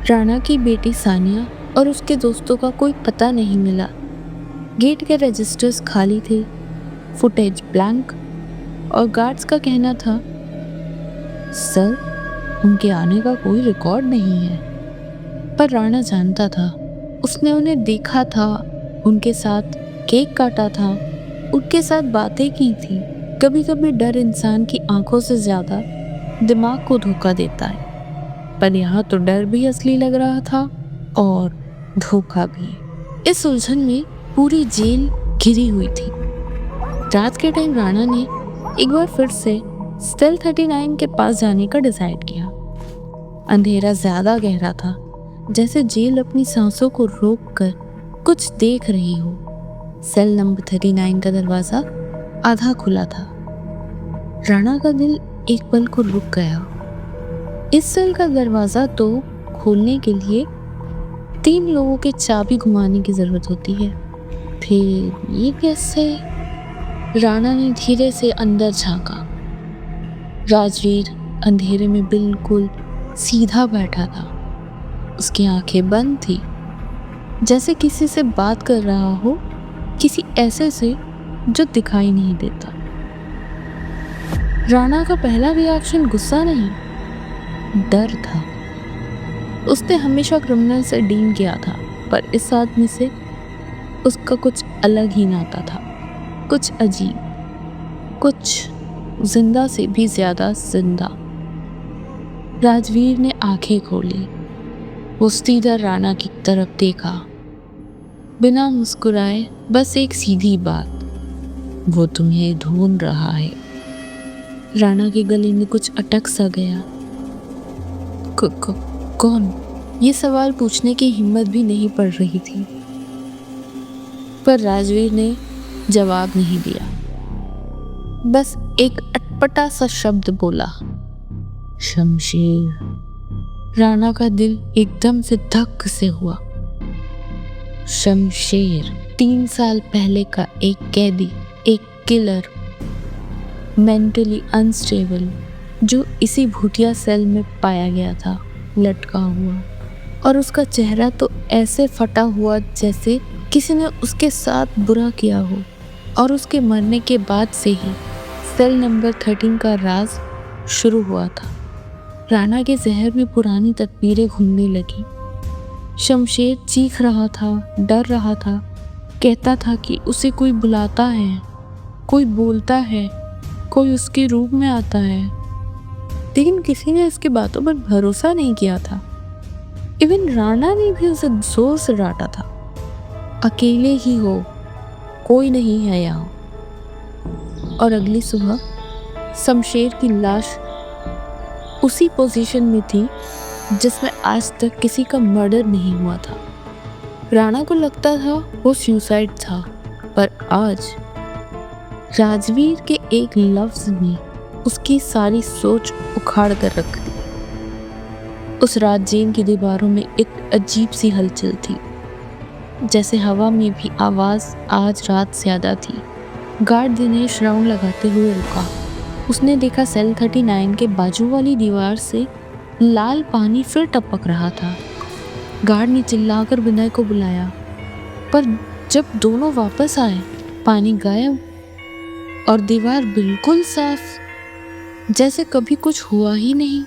राणा की बेटी सानिया और उसके दोस्तों का कोई पता नहीं मिला। गेट के रजिस्टर्स खाली थे, फुटेज ब्लैंक, और गार्ड्स का कहना था, सर, उनके आने का कोई रिकॉर्ड नहीं है। पर राणा जानता था, उसने उन्हें देखा था, उनके साथ केक काटा था, उनके साथ बातें की थी। कभी कभी डर इंसान की आंखों से ज्यादा दिमाग को धोखा देता है, पर यहाँ तो डर भी असली लग रहा था और धोखा भी। इस उलझन में पूरी जेल घिरी हुई थी। रात के टाइम राणा ने एक बार फिर से सेल 39 के पास जाने का डिसाइड किया। अंधेरा ज्यादा गहरा था, जैसे जेल अपनी सांसों को रोककर कुछ देख रही हो। सेल नंबर 39 का दरवाजा आधा खुला था। राणा का दिल एक पल को रुक गया। इस सेल का दरवाजा तो खोलने के लिए 3 लोगों के चाबी घुमाने की जरूरत होती है, फिर ये कैसे? राणा ने धीरे से अंदर झांका। राजवीर अंधेरे में बिल्कुल सीधा बैठा था। उसकी आंखें बंद थी, जैसे किसी से बात कर रहा हो, किसी ऐसे से जो दिखाई नहीं देता। राणा का पहला रिएक्शन गुस्सा नहीं, डर था। उसने हमेशा क्रिमिनल से डील किया था, पर इस आदमी से उसका कुछ अलग ही नाता था, कुछ अजीब, कुछ जिंदा से भी ज्यादा जिंदा। राजवीर ने आंखें खोली। वो सीधा राणा की तरफ देखा, बिना मुस्कुराए, बस एक सीधी बात, वो तुम्हें ढूंढ रहा है। राणा के गले में कुछ अटक सा गया। कौन? ये सवाल पूछने की हिम्मत भी नहीं पड़ रही थी, पर राजवीर ने जवाब नहीं दिया। बस एक अटपटा सा शब्द बोला, शमशेर। राणा का दिल एकदम से धक से हुआ। शमशेर, 3 साल पहले का एक कैदी, एक किलर, मेंटली अनस्टेबल, जो इसी भूतिया सेल में पाया गया था, लटका हुआ। और उसका चेहरा तो ऐसे फटा हुआ जैसे किसी ने उसके साथ बुरा किया हो। और उसके मरने के बाद से ही सेल नंबर 13 का राज शुरू हुआ था। राणा के जहर में पुरानी तस्वीरें घूमने लगी। शमशेर चीख रहा था, डर रहा था, कहता था कि उसे कोई बुलाता है, कोई बोलता है, कोई उसके रूप में आता है। लेकिन किसी ने इसकी बातों पर भरोसा नहीं किया था। इवन राणा ने भी उसे जोर से डांटा था, अकेले ही हो, कोई नहीं है यहाँ। और अगली सुबह शमशेर की लाश उसी पोजीशन में थी जिसमें आज तक किसी का मर्डर नहीं हुआ था। राणा को लगता था वो सुसाइड था, पर आज राजवीर के एक लफ्ज ने उसकी सारी सोच उखाड़ कर रख दी। उस रात जेल की दीवारों में एक अजीब सी हलचल थी, जैसे हवा में भी आवाज आज रात ज्यादा थी। गार्ड दिनेश राउंड लगाते हुए रुका। उसने देखा सेल 39 के बाजू वाली दीवार से लाल पानी फिर टपक रहा था। गार्ड ने चिल्लाकर विनय को बुलाया, पर जब दोनों वापस आए, पानी गायब और दीवार बिल्कुल साफ, जैसे कभी कुछ हुआ ही नहीं।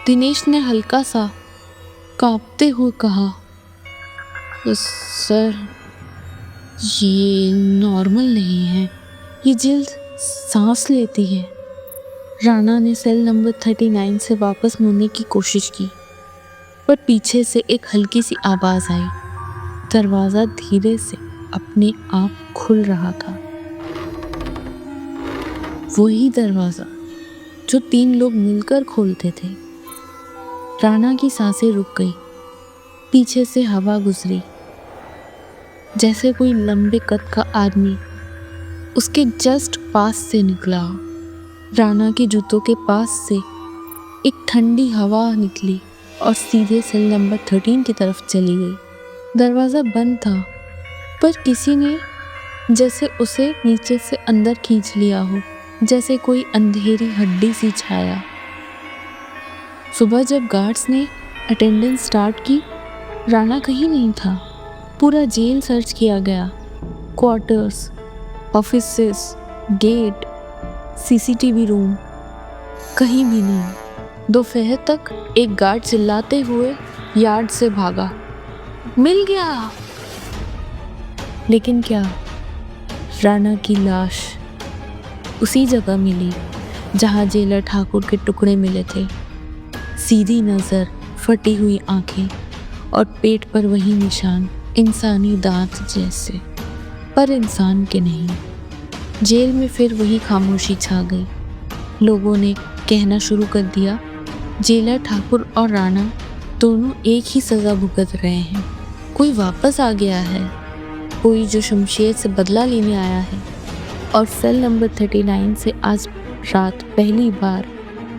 दिनेश ने हल्का सा कांपते हुए कहा, सर, ये नॉर्मल नहीं है, ये जल्द सांस लेती है। राणा ने सेल नंबर 39 से वापस मुड़ने की कोशिश की, पर पीछे से एक हल्की सी आवाज आई। दरवाजा धीरे से अपने आप खुल रहा था। वही दरवाजा जो 3 लोग मिलकर खोलते थे। राणा की सांसें रुक गई। पीछे से हवा गुजरी, जैसे कोई लंबे कद का आदमी उसके जस्ट पास से निकला। राणा के जूतों के पास से एक ठंडी हवा निकली और सीधे सेल नंबर 13 की तरफ चली गई। दरवाज़ा बंद था, पर किसी ने जैसे उसे नीचे से अंदर खींच लिया हो, जैसे कोई अंधेरी हड्डी सी छाया। सुबह जब गार्ड्स ने अटेंडेंस स्टार्ट की, राणा कहीं नहीं था। पूरा जेल सर्च किया गया, quarters, offices, gate, CCTV room, कहीं भी नहीं। दोपहर तक एक गार्ड चिल्लाते हुए यार्ड से भागा, मिल गया। लेकिन क्या, राणा की लाश उसी जगह मिली जहां जेलर ठाकुर के टुकड़े मिले थे। सीधी नजर, फटी हुई आंखें और पेट पर वही निशान, इंसानी दांत जैसे, पर इंसान के नहीं। जेल में फिर वही खामोशी छा गई। लोगों ने कहना शुरू कर दिया, जेलर ठाकुर और राणा दोनों एक ही सज़ा भुगत रहे हैं। कोई वापस आ गया है, कोई जो शमशेर से बदला लेने आया है। और सेल नंबर 39 से आज रात पहली बार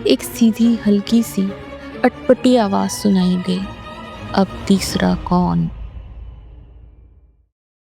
एक सीधी, हल्की सी, अटपटी आवाज़ सुनाई गई, अब तीसरा कौन।